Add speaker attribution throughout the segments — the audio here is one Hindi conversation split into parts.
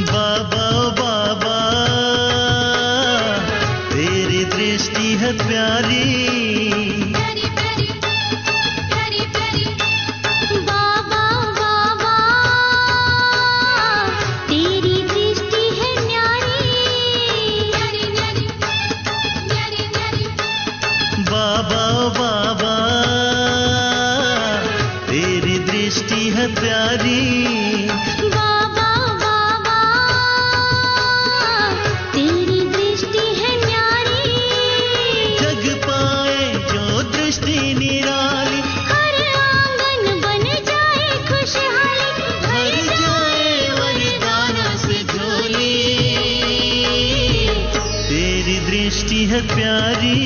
Speaker 1: बाबा बाबा तेरी दृष्टि है प्यारी,
Speaker 2: बाबा बाबा तेरी दृष्टि है न्यारी,
Speaker 1: बाबा बाबा तेरी दृष्टि है प्यारी,
Speaker 2: बाबा बाबा तेरी दृष्टि है न्यारी।
Speaker 1: जग पाए जो दृष्टि निराली,
Speaker 2: हर आंगन बन जाए खुशहाली,
Speaker 1: भर जाए वरदानों से झोली। तेरी दृष्टि है प्यारी,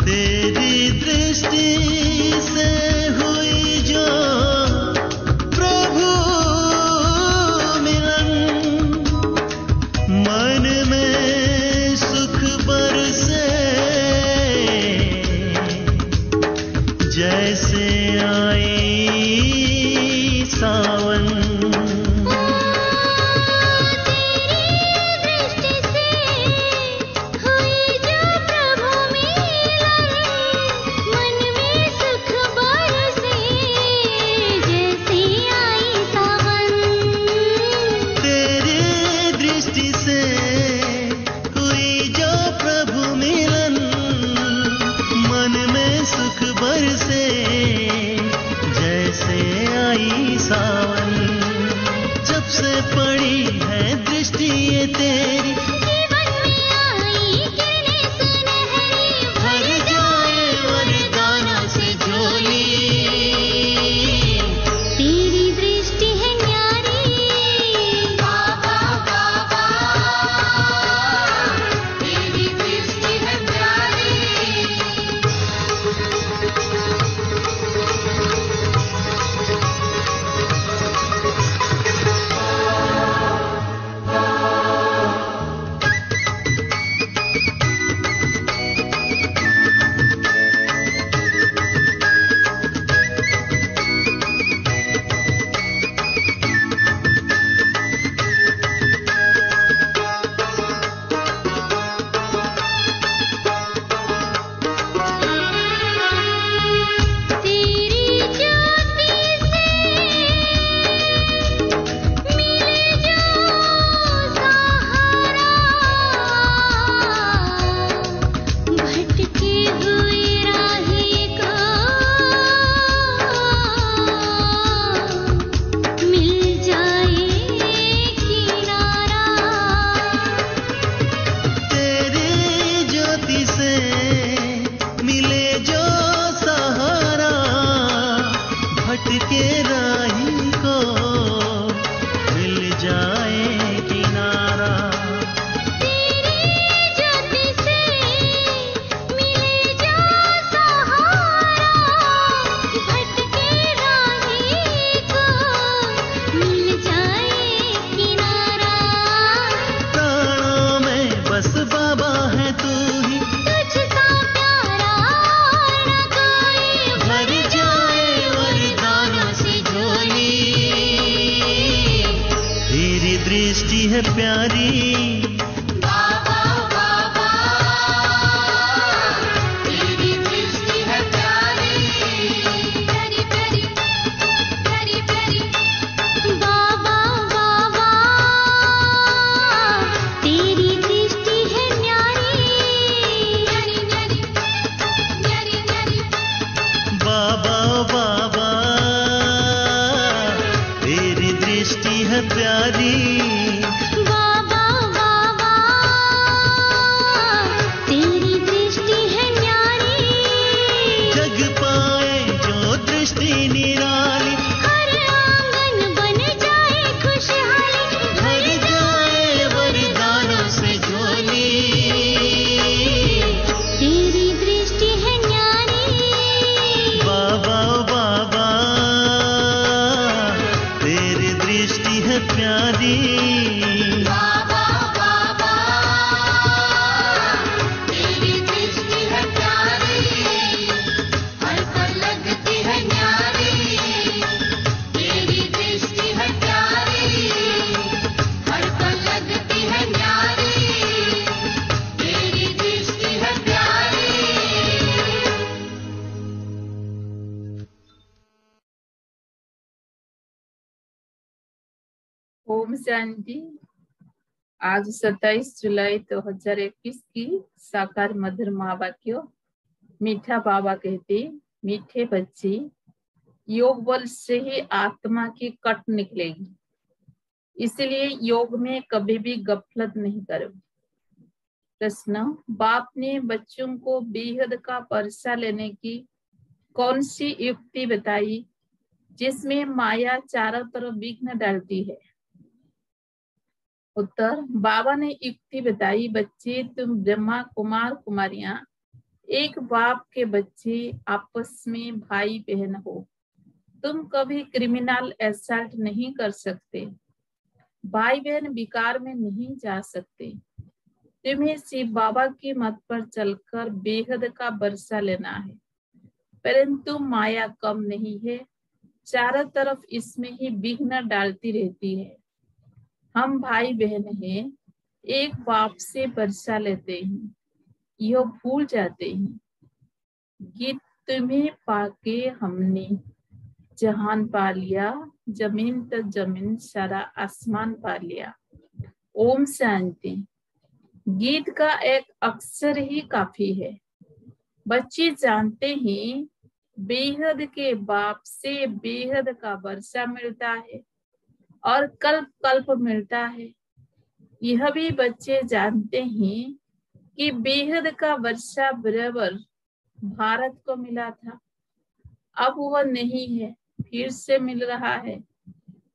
Speaker 1: तेरी दृष्टि से हुई जो प्रभु मिलन, मन में सुख बरसे जैसे आई सावन। जैसे आई सावन, जब से पड़ी है दृष्टि ये तेरी,
Speaker 2: जीवन में आई किरणें सुनहरी,
Speaker 1: भर जाए वरदानों से झोली।
Speaker 2: तेरी दृष्टि है न्यारी, बाबा बाबा तेरी दृष्टि है प्यारी।
Speaker 1: के राही को मिल जाए किनारा,
Speaker 2: तेरी ज्योति से मिले जो सहारा, भटके राही को मिल जाए किनारा।
Speaker 1: प्राणों में बस बाबा है तू ही,
Speaker 2: तुझसा प्यारा न कोई,
Speaker 1: भर जाए वरदानों से झोली। तेरी दृष्टि है प्यारी,
Speaker 2: बाबा बाबा तेरी दृष्टि है प्यारी।
Speaker 3: शांति। आज 27 जुलाई 2021 की साकार मधुर महावाक्य। मीठा बाबा कहते, मीठे बच्चे, योग बल से ही आत्मा की कट निकलेगी, इसलिए योग में कभी भी गफलत नहीं करो। प्रश्न, बाप ने बच्चों को बेहद का वर्षा लेने की कौन सी युक्ति बताई जिसमें माया चारों तरफ विघ्न डालती है? उत्तर, बाबा ने युक्ति बताई, बच्चे तुम ब्रह्मा कुमार कुमारियां एक बाप के बच्चे आपस में भाई बहन हो। तुम कभी क्रिमिनल असल्ट नहीं कर सकते, भाई बहन विकार में नहीं जा सकते। तुम्हें शिव बाबा की मत पर चलकर बेहद का वर्षा लेना है, परंतु माया कम नहीं है, चारों तरफ इसमें ही विघ्न डालती रहती है। हम भाई बहन हैं, एक बाप से वर्षा लेते हैं, यह भूल जाते हैं। गीत तुम्हें पाके हमने जहान पा लिया, जमीन तो जमीन सारा आसमान पा लिया। ओम शांति। गीत का एक अक्षर ही काफी है। बच्चे जानते हैं बेहद के बाप से बेहद का वर्षा मिलता है और कल्प कल्प मिलता है। यह भी बच्चे जानते हैं कि बेहद का वर्षा बराबर भारत को मिला था, अब वह नहीं है, फिर से मिल रहा है।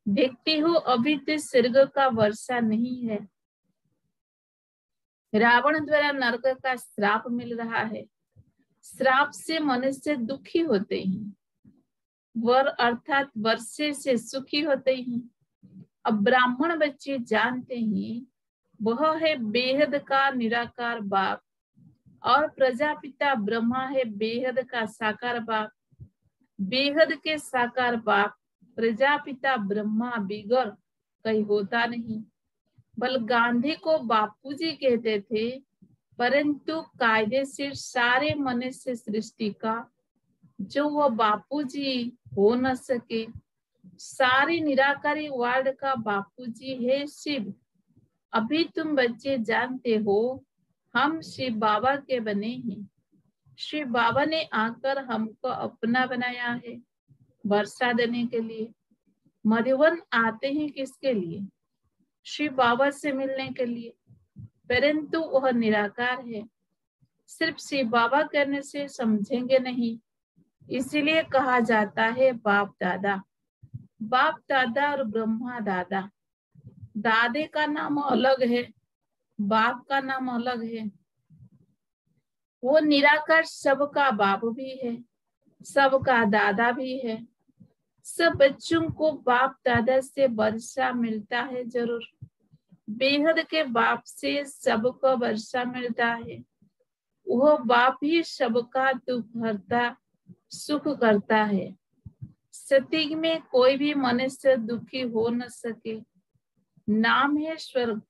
Speaker 3: देखती हो अभी तो स्वर्ग का वर्षा नहीं है, रावण द्वारा नरक का श्राप मिल रहा है। श्राप से मनुष्य दुखी होते हैं, वर अर्थात वर्षे से सुखी होते हैं। अब ब्राह्मण बच्चे जानते हैं वह है बेहद का निराकार बाप और प्रजापिता ब्रह्मा है बेहद का साकार बाप। बेहद के साकार बाप प्रजापिता ब्रह्मा बिगर कहीं होता नहीं। बल गांधी को बापूजी कहते थे, परंतु कायदेशीर सारे मनुष्य सृष्टि का जो वह बापूजी हो न सके। सारी निराकारी वर्ल्ड का बापूजी है शिव। अभी तुम बच्चे जानते हो हम शिव बाबा के बने हैं। शिव बाबा ने आकर हमको अपना बनाया है वर्षा देने के लिए। मधुवन आते हैं किसके लिए? शिव बाबा से मिलने के लिए, परंतु वह निराकार है। सिर्फ शिव बाबा कहने से समझेंगे नहीं, इसीलिए कहा जाता है बाप दादा। बाप दादा और ब्रह्मा दादा। दादे का नाम अलग है, बाप का नाम अलग है। वो निराकार सबका बाप भी है, सबका दादा भी है। सब बच्चों को बाप दादा से वर्षा मिलता है जरूर। बेहद के बाप से सबको वर्षा मिलता है। वह बाप ही सबका दुख हरता सुख करता है। सतयुग में कोई भी मनुष्य दुखी हो न सके। नाम है स्वर्ग,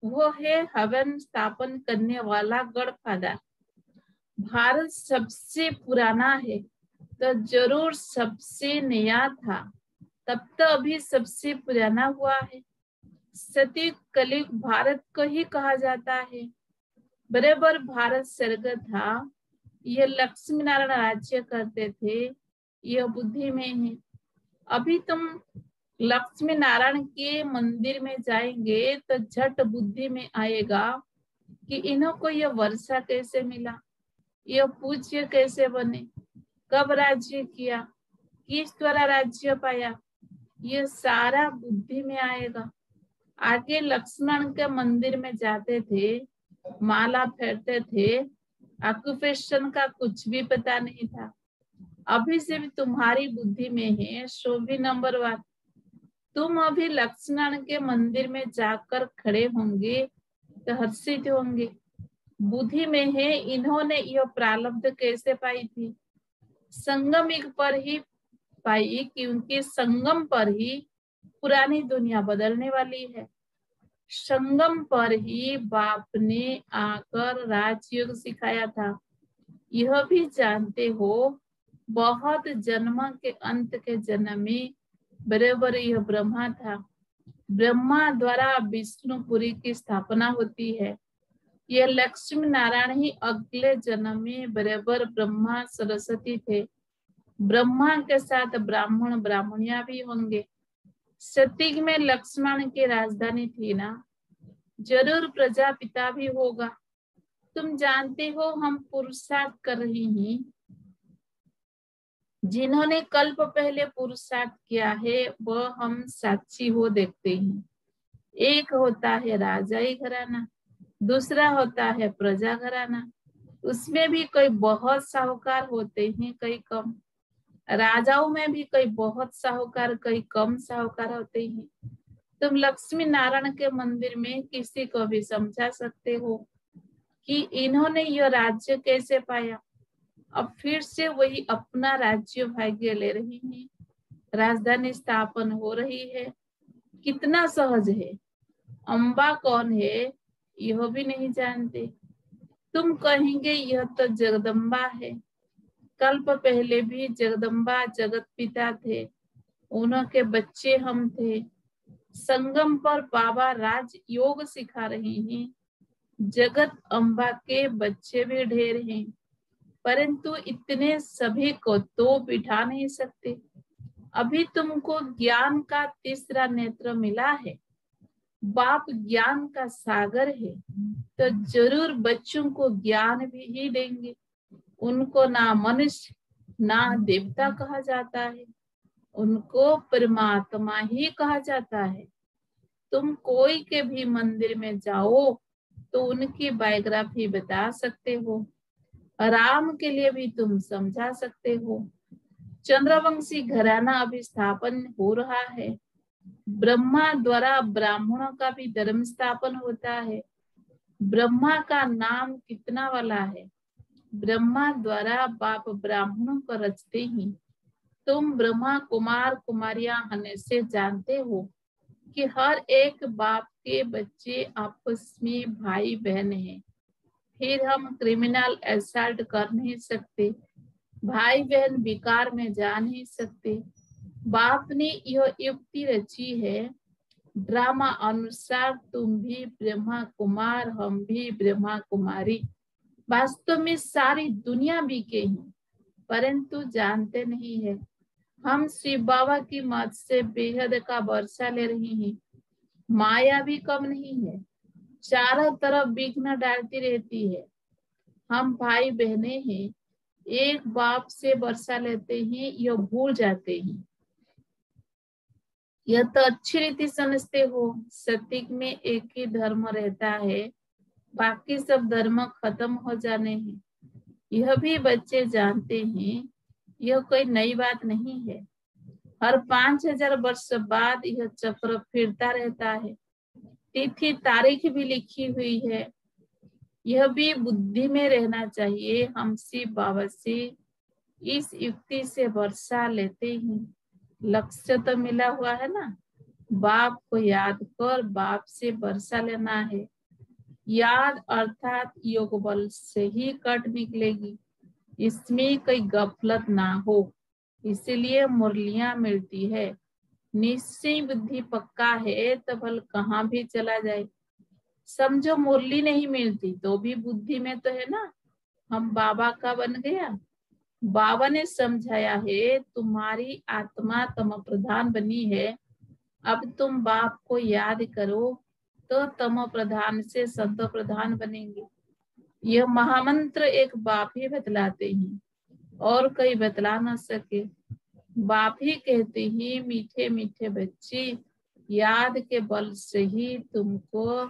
Speaker 3: वो है हवन स्थापन करने वाला गॉडफादर। भारत सबसे पुराना है तो जरूर सबसे नया था, तब तो अभी सबसे पुराना हुआ है। सतयुग कलयुग भारत को ही कहा जाता है। बराबर भारत स्वर्ग था। यह लक्ष्मी नारायण राज्य करते थे, यह बुद्धि में है। अभी तुम लक्ष्मी नारायण के मंदिर में जाएंगे तो झट बुद्धि में आएगा कि इन्हों को यह वर्षा कैसे मिला, यह पूज्य कैसे बने, कब राज्य किया, किस द्वारा राज्य पाया, यह सारा बुद्धि में आएगा। आगे लक्ष्मण के मंदिर में जाते थे, माला फेरते थे, ऑक्यूपेशन का कुछ भी पता नहीं था। अभी से भी तुम्हारी बुद्धि में है, सो भी नंबर 1। तुम अभी लक्ष्मण के मंदिर में जाकर खड़े होंगे तो हर्षित होंगे। बुद्धि में है इन्होंने यह प्रारब्ध कैसे पाई थी। संगम युग पर ही पाई, क्योंकि संगम पर ही पुरानी दुनिया बदलने वाली है। संगम पर ही बाप ने आकर राजयोग सिखाया था। यह भी जानते हो बहुत जन्म के अंत के जन्म में बराबर यह ब्रह्मा था। ब्रह्मा द्वारा विष्णुपुरी की स्थापना होती है। यह लक्ष्मी नारायण ही अगले जन्म में बराबर ब्रह्मा सरस्वती थे। ब्रह्मा के साथ ब्राह्मण ब्राह्मणियां भी होंगे। सतीग में लक्ष्मण की राजधानी थी ना, जरूर प्रजापिता भी होगा। तुम जानते हो हम पुरुषार्थ कर रही हैं। जिन्होंने कल्प पहले पुरुषार्थ किया है वह हम साक्षी हो देखते हैं। एक होता है राजाई घराना, दूसरा होता है प्रजा घराना। उसमें भी कई बहुत साहूकार होते हैं, कई कम। राजाओं में भी कई बहुत साहूकार, कई कम साहूकार होते हैं। तुम लक्ष्मी नारायण के मंदिर में किसी को भी समझा सकते हो कि इन्होंने यह राज्य कैसे पाया। अब फिर से वही अपना राज्य भाग्य ले रही हैं, राजधानी स्थापन हो रही है। कितना सहज है। अम्बा कौन है यह भी नहीं जानते। तुम कहेंगे यह तो जगदम्बा है। कल्प पहले भी जगदम्बा जगत पिता थे, उनके बच्चे हम थे। संगम पर बाबा राज योग सिखा रहे हैं। जगत अम्बा के बच्चे भी ढेर हैं, परंतु इतने सभी को तो बिठा नहीं सकते। अभी तुमको ज्ञान का तीसरा नेत्र मिला है। बाप ज्ञान का सागर है, तो जरूर बच्चों को ज्ञान भी ही देंगे। उनको ना मनुष्य ना देवता कहा जाता है, उनको परमात्मा ही कहा जाता है। तुम कोई के भी मंदिर में जाओ तो उनकी बायोग्राफी बता सकते हो। राम के लिए भी तुम समझा सकते हो। चंद्रवंशी घराना अभी स्थापन हो रहा है। ब्रह्मा द्वारा ब्राह्मणों का भी धर्म स्थापन होता है। ब्रह्मा का नाम कितना वाला है। ब्रह्मा द्वारा बाप ब्राह्मणों को रचते ही तुम ब्रह्मा कुमार कुमारियां होने से जानते हो कि हर एक बाप के बच्चे आपस में भाई बहन हैं। फिर हम क्रिमिनल असल्ट कर नहीं सकते, भाई बहन विकार में जा नहीं सकते। बाप ने यह युक्ति रची है, ड्रामा अनुसार तुम भी ब्रह्मा कुमार, हम भी ब्रह्मा कुमारी। वास्तव में सारी दुनिया बीके हैं, परंतु जानते नहीं है। हम शिव बाबा की मत से बेहद का वर्षा ले रहे हैं। माया भी कम नहीं है, चारों तरफ विघ्न डालती रहती है। हम भाई बहने हैं, एक बाप से वर्षा लेते हैं, यह भूल जाते हैं। यह तो अच्छी रीति समझते हो। सत्य में एक ही धर्म रहता है, बाकी सब धर्म खत्म हो जाने हैं। यह भी बच्चे जानते हैं, यह कोई नई बात नहीं है। हर 5000 वर्ष बाद यह चक्र फिरता रहता है। तिथि तारीख भी लिखी हुई है। यह भी बुद्धि में रहना चाहिए। हम शिव बाबा से इस युक्ति से वर्षा लेते हैं। लक्ष्य तो मिला हुआ है ना, बाप को याद कर बाप से वर्षा लेना है। याद अर्थात योग बल से ही कट निकलेगी, इसमें कोई गफलत ना हो। इसीलिए मुरलियां मिलती है। निश्चय बुद्धि पक्का है तो बल कहाँ भी चला जाए। समझो मुरली नहीं मिलती तो भी बुद्धि में तो है ना, हम बाबा का बन गया। बाबा ने समझाया है तुम्हारी आत्मा तम प्रधान बनी है, अब तुम बाप को याद करो तो तमो प्रधान से सत्व प्रधान बनेंगे। यह महामंत्र एक बाप ही बतलाते हैं और कोई बतला न सके। बाप ही कहते हैं मीठे मीठे बच्चे, याद के बल से ही तुमको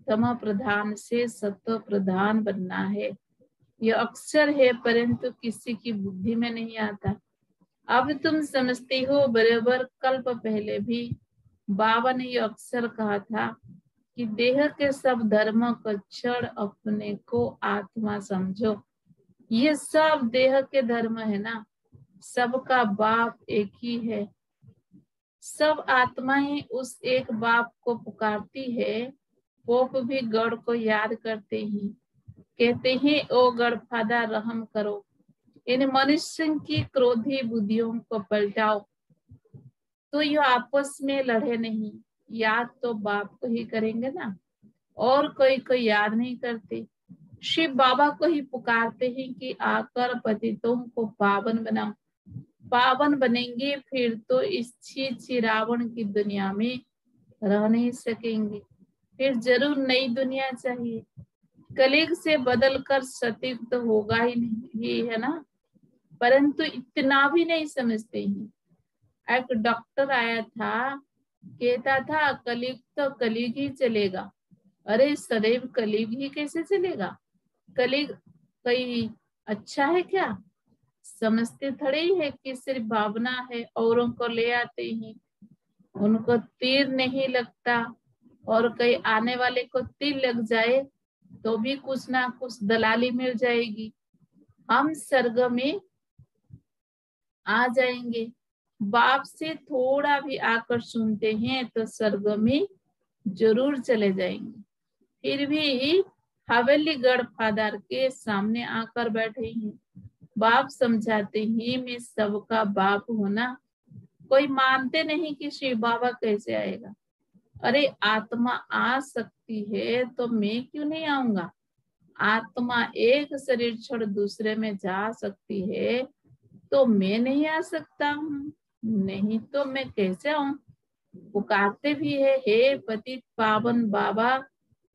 Speaker 3: तम प्रधान से सत्व प्रधान बनना है। यह अक्षर है परंतु किसी की बुद्धि में नहीं आता। अब तुम समझते हो। बराबर कल्प पहले भी बाबा ने यह अक्षर कहा था कि देह के सब धर्म को छोड़ अपने को आत्मा समझो। ये सब देह के धर्म है ना, सबका बाप एक ही है। सब आत्माएं उस एक बाप को पुकारती है। पोप भी गढ़ को याद करते हैं, कहते हैं ओ गढ़फादर रहम करो, इन मनुष्य की क्रोधी बुद्धियों को पलटाओ। तो यह आपस में लड़े नहीं, याद तो बाप को ही करेंगे ना, और कोई याद नहीं करते। शिव बाबा को ही पुकारते हैं कि आकर पतितों को पावन बनाओ। पावन बनेंगे फिर तो इस छी रावण की दुनिया में रह नहीं सकेंगे, फिर जरूर नई दुनिया चाहिए। कलयुग से बदलकर सतयुग तो होगा ही नहीं, ये है ना, परंतु इतना भी नहीं समझते हैं। एक डॉक्टर आया था, कहता था कलयुग तो कलयुग ही चलेगा। अरे सदैव कलयुग ही कैसे चलेगा? कलयुग कोई अच्छा है क्या? समझते थोड़े ही है कि सिर्फ भावना है, औरों को ले आते हैं, उनको तीर नहीं लगता, और कहीं आने वाले को तीर लग जाए तो भी कुछ ना कुछ दलाली मिल जाएगी, हम स्वर्ग में आ जाएंगे। बाप से थोड़ा भी आकर सुनते हैं तो स्वर्ग में जरूर चले जाएंगे। फिर भी हवेली गढ़ फादर के सामने आकर बैठे हैं। बाप समझाते हैं मैं सबका बाप होना। कोई मानते नहीं कि शिव बाबा कैसे आएगा। अरे आत्मा आ सकती है तो मैं क्यों नहीं आऊंगा? आत्मा एक शरीर छोड़ दूसरे में जा सकती है तो मैं नहीं आ सकता हूँ? नहीं तो मैं कैसे आऊं? पुकारते भी है, हे पतित पावन बाबा,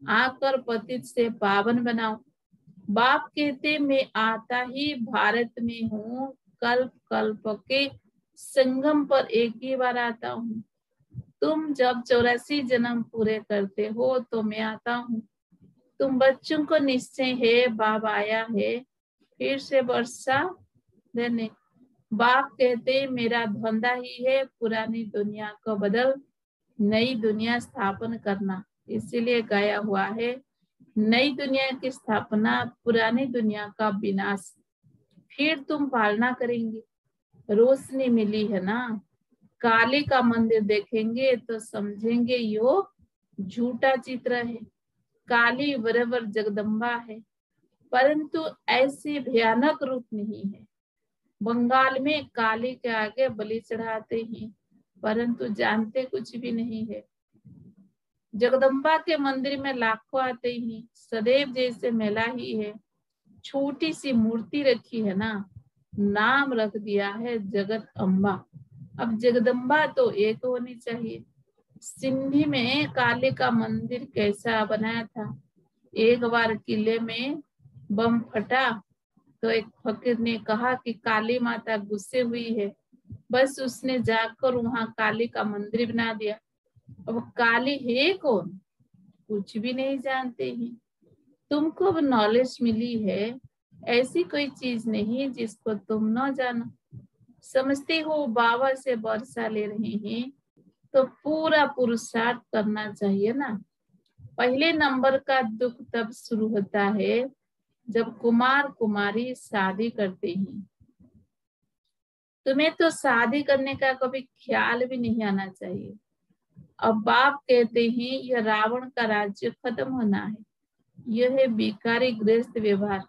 Speaker 3: आकर पतित से पावन बनाओ। बाप कहते मैं आता ही भारत में हूँ, कल्प कल्प के संगम पर एक ही बार आता हूँ। तुम जब 84 जन्म पूरे करते हो तो मैं आता हूँ। तुम बच्चों को निश्चय है बाप आया है फिर से वर्षा देने। बाप कहते मेरा धंधा ही है पुरानी दुनिया को बदल नई दुनिया स्थापन करना। इसीलिए गाया हुआ है नई दुनिया की स्थापना, पुरानी दुनिया का विनाश। फिर तुम पालना करेंगे। रोशनी मिली है ना, काली का मंदिर देखेंगे तो समझेंगे यो झूठा चित्र है। काली बराबर जगदम्बा है, परंतु ऐसे भयानक रूप नहीं है। बंगाल में काली के आगे बलि चढ़ाते हैं, परंतु जानते कुछ भी नहीं है। जगदम्बा के मंदिर में लाखों आते ही, सदैव जैसे मेला ही है। छोटी सी मूर्ति रखी है ना, नाम रख दिया है जगत अम्बा। अब जगदम्बा तो एक होनी चाहिए। सिंधी में काली का मंदिर कैसा बनाया था? एक बार किले में बम फटा तो एक फकीर ने कहा कि काली माता गुस्से हुई है, बस उसने जाकर वहां काली का मंदिर बना दिया। अब काली है कौन? कुछ भी नहीं जानते हैं। तुमको अब नॉलेज मिली है, ऐसी कोई चीज नहीं जिसको तुम न जानो। समझते हो बाबा से वर्षा ले रहे हैं तो पूरा पुरुषार्थ करना चाहिए ना। पहले नंबर का दुख तब शुरू होता है जब कुमार कुमारी शादी करते हैं। तुम्हें तो शादी करने का कभी ख्याल भी नहीं आना चाहिए। अब बाप कहते हैं यह रावण का राज्य खत्म होना है। यह है भिखारी गृहस्थ व्यवहार।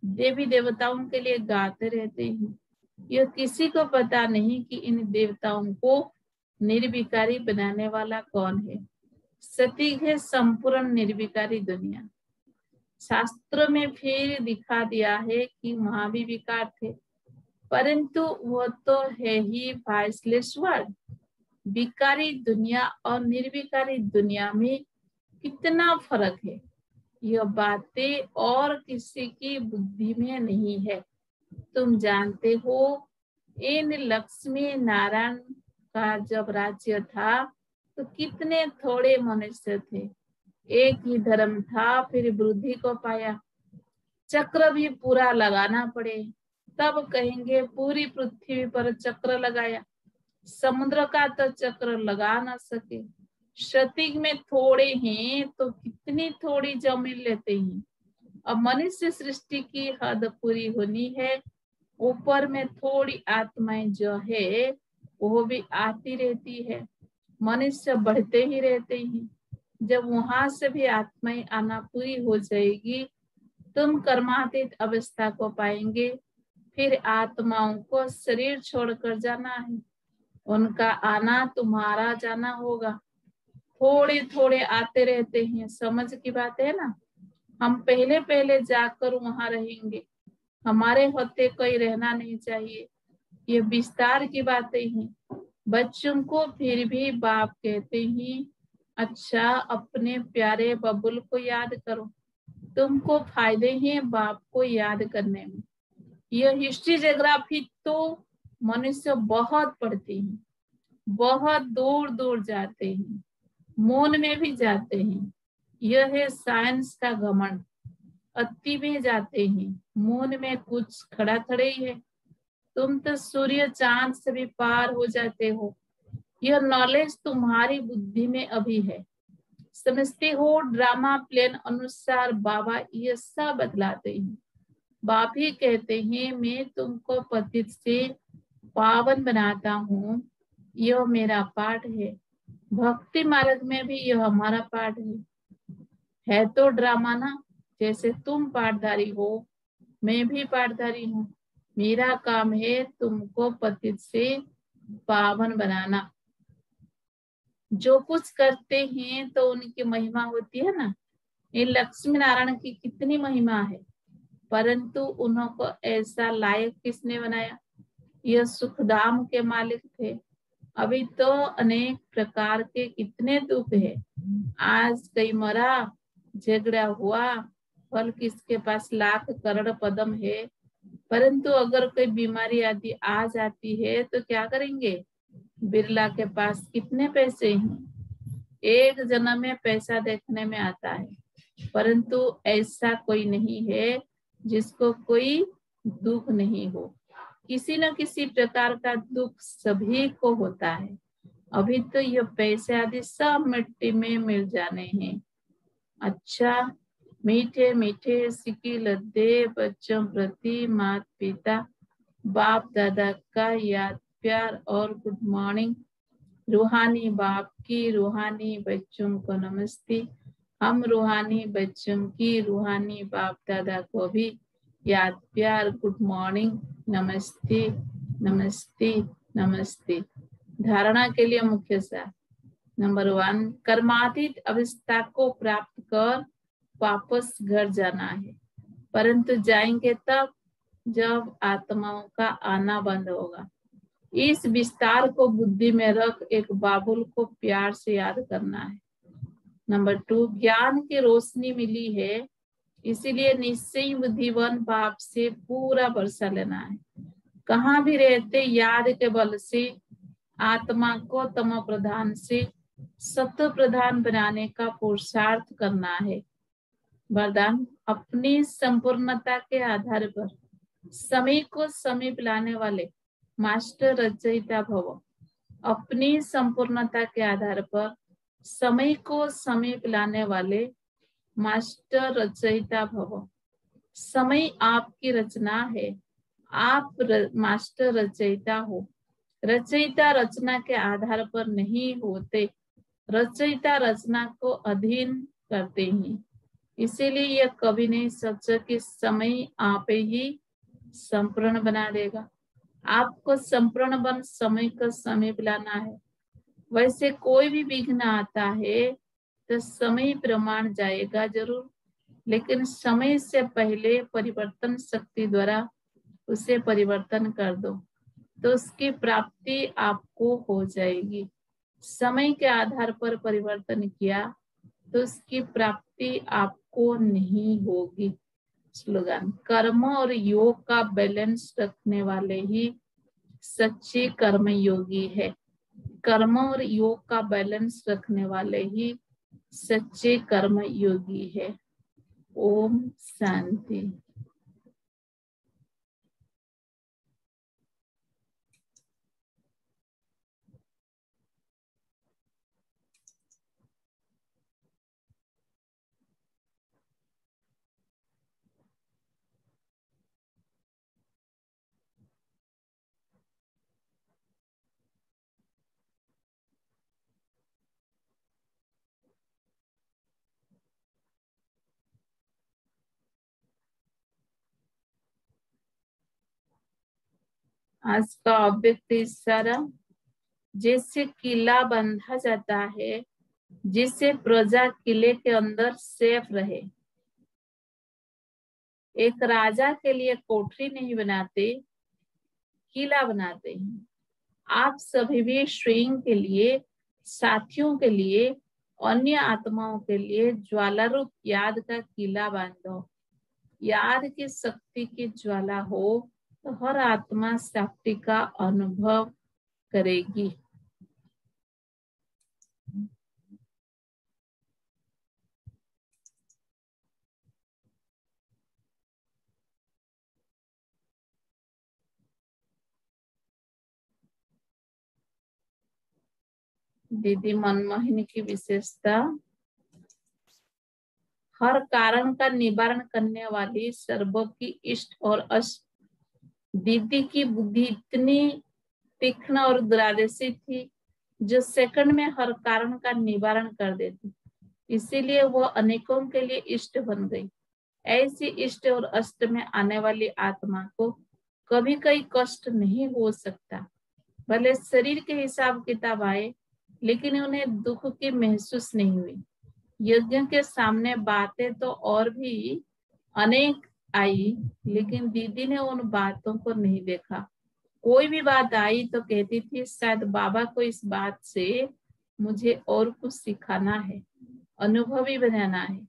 Speaker 3: देवी देवताओं के लिए गाते रहते हैं। यह किसी को पता नहीं कि इन देवताओं को निर्विकारी बनाने वाला कौन है। सती है संपूर्ण निर्विकारी दुनिया। शास्त्रों में फिर दिखा दिया है कि वहां भी विकार थे, परंतु वो तो है ही वॉइसलेस वर्ड। विकारी दुनिया और निर्विकारी दुनिया में कितना फर्क है, यह बातें और किसी की बुद्धि में नहीं है। तुम जानते हो इन लक्ष्मी नारायण का जब राज्य था तो कितने थोड़े मनुष्य थे। एक ही धर्म था, फिर वृद्धि को पाया। चक्र भी पूरा लगाना पड़े तब कहेंगे पूरी पृथ्वी पर चक्र लगाया। समुद्र का तो चक्र लगा ना सके। क्षतिक में थोड़े हैं तो कितनी थोड़ी जमीन लेते हैं। अब मनुष्य सृष्टि की हद पूरी होनी है। ऊपर में थोड़ी आत्माएं जो है वो भी आती रहती है। मनुष्य बढ़ते ही रहते हैं। जब वहां से भी आत्माएं आना पूरी हो जाएगी तुम कर्मातीत अवस्था को पाएंगे। फिर आत्माओं को शरीर छोड़कर जाना है। उनका आना तुम्हारा जाना होगा। थोड़े थोड़े आते रहते हैं। समझ की बात है ना। हम पहले पहले जाकर वहां रहेंगे, हमारे होते कोई रहना नहीं चाहिए। ये विस्तार की बातें हैं। बच्चों को फिर भी बाप कहते हैं, अच्छा अपने प्यारे बबुल को याद करो, तुमको फायदे हैं बाप को याद करने में। यह हिस्ट्री ज्योग्राफी तो मनुष्य बहुत पढ़ते हैं, बहुत दूर दूर जाते हैं, मौन में भी जाते हैं। यह है साइंस का घमंड। अति में जाते हैं, मौन में कुछ खड़ा खड़े ही है। तुम तो सूर्य चांद से भी पार हो जाते हो। यह नॉलेज तुम्हारी बुद्धि में अभी है। समझते हो ड्रामा प्लान अनुसार बाबा ये सब बतलाते हैं। बाप ही कहते हैं मैं तुमको पतित से पावन बनाता हूँ। यह मेरा पाठ है। भक्ति मार्ग में भी यह हमारा पाठ है तो ड्रामा ना। जैसे तुम पाठधारी हो, मैं भी पाठधारी हूँ। मेरा काम है तुमको पतित से पावन बनाना। जो कुछ करते हैं तो उनकी महिमा होती है ना। ये लक्ष्मी नारायण की कितनी महिमा है, परंतु उनको ऐसा लायक किसने बनाया? यह सुखधाम के मालिक थे। अभी तो अनेक प्रकार के कितने दुख है। आज कई मरा, झगड़ा हुआ, फल किसके पास लाख करोड़ पदम है, परंतु अगर कोई बीमारी आदि आ जाती है तो क्या करेंगे? बिरला के पास कितने पैसे हैं, एक जन्म में पैसा देखने में आता है, परंतु ऐसा कोई नहीं है जिसको कोई दुख नहीं हो। किसी न किसी प्रकार का दुख सभी को होता है। अभी तो ये पैसे आदि सब मिट्टी में मिल जाने हैं। अच्छा, मीठे मीठे सिक्की लद्दे बच्चों प्रति माता पिता बाप दादा का याद प्यार और गुड मॉर्निंग। रूहानी बाप की रूहानी बच्चों को नमस्ते। हम रूहानी बच्चों की रूहानी बाप दादा को भी याद प्यार गुड मॉर्निंग, नमस्ते नमस्ते नमस्ते। धारणा के लिए मुख्य सार नंबर 1, कर्मातीत अवस्था को प्राप्त कर वापस घर जाना है, परंतु जाएंगे तब जब आत्माओं का आना बंद होगा। इस विस्तार को बुद्धि में रख एक बाबुल को प्यार से याद करना है। नंबर 2, ज्ञान की रोशनी मिली है, इसीलिए निश्चय बुद्धिवन बाप से पूरा वर्षा लेना है। कहाँ भी रहते याद के बल से आत्मा को तमो प्रधान से सत्व प्रधान बनाने का पुरुषार्थ करना है। वरदान, अपनी संपूर्णता के आधार पर समय को समीप लाने वाले मास्टर रचयिता भव। अपनी संपूर्णता के आधार पर समय को समीप लाने वाले मास्टर रचयिता भव। समय आपकी रचना है, आप मास्टर रचयिता हो। रचयिता रचना के आधार पर नहीं होते, रचयिता रचना को अधीन करते हैं। इसीलिए यह कभी नहीं सोचा कि समय आप ही संपूर्ण बना देगा। आपको संपूर्ण बन समय को समीप लाना है। वैसे कोई भी विघ्न आता है तो समय प्रमाण जाएगा जरूर, लेकिन समय से पहले परिवर्तन शक्ति द्वारा उसे परिवर्तन कर दो तो उसकी प्राप्ति आपको हो जाएगी। समय के आधार पर परिवर्तन किया तो उसकी प्राप्ति आपको नहीं होगी। स्लोगन, कर्म और योग का बैलेंस रखने वाले ही सच्चे कर्म योगी है। कर्म और योग का बैलेंस रखने वाले ही सच्चे कर्म योगी है। ओम शांति। आज का अव्यक्त इशारा, जैसे किला बांधा जाता है जिससे प्रजा किले के अंदर सेफ रहे। एक राजा के लिए कोठरी नहीं बनाते, किला बनाते हैं। आप सभी भी स्वयं के लिए, साथियों के लिए, अन्य आत्माओं के लिए ज्वालारूप याद का किला बांधो। याद की शक्ति की ज्वाला हो तो हर आत्मा शक्ति का अनुभव करेगी। दीदी मनमोहिनी की विशेषता, हर कारण का निवारण करने वाली सर्वों की इष्ट और अष्ट। दीदी की बुद्धि इतनी तीक्ष्ण और दूरदर्शी थी जो सेकंड में हर कारण का निवारण कर देती, इसीलिए वह अनेकों के लिए इष्ट बन गई। ऐसी इष्ट और अष्ट में आने वाली आत्मा को कभी कोई कष्ट नहीं हो सकता। भले शरीर के हिसाब किताब आए, लेकिन उन्हें दुख की महसूस नहीं हुई। यज्ञ के सामने बातें तो और भी अनेक आई, लेकिन दीदी ने उन बातों को नहीं देखा। कोई भी बात आई तो कहती थी शायद बाबा को इस बात से मुझे और कुछ सिखाना है, अनुभवी बनाना है।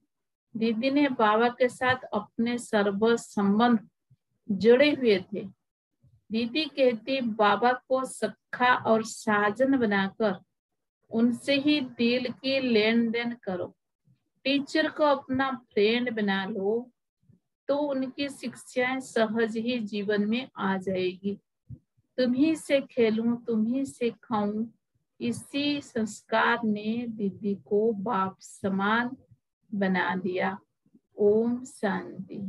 Speaker 3: दीदी ने बाबा के साथ अपने सर्व संबंध जुड़े हुए थे। दीदी कहती बाबा को सखा और साजन बनाकर उनसे ही दिल की लेन देन करो। टीचर को अपना फ्रेंड बना लो तो उनकी शिक्षाएं सहज ही जीवन में आ जाएगी। तुम्ही से खेलूं, तुम्ही से खाऊं, इसी संस्कार ने दीदी को बाप समान बना दिया। ओम शांति।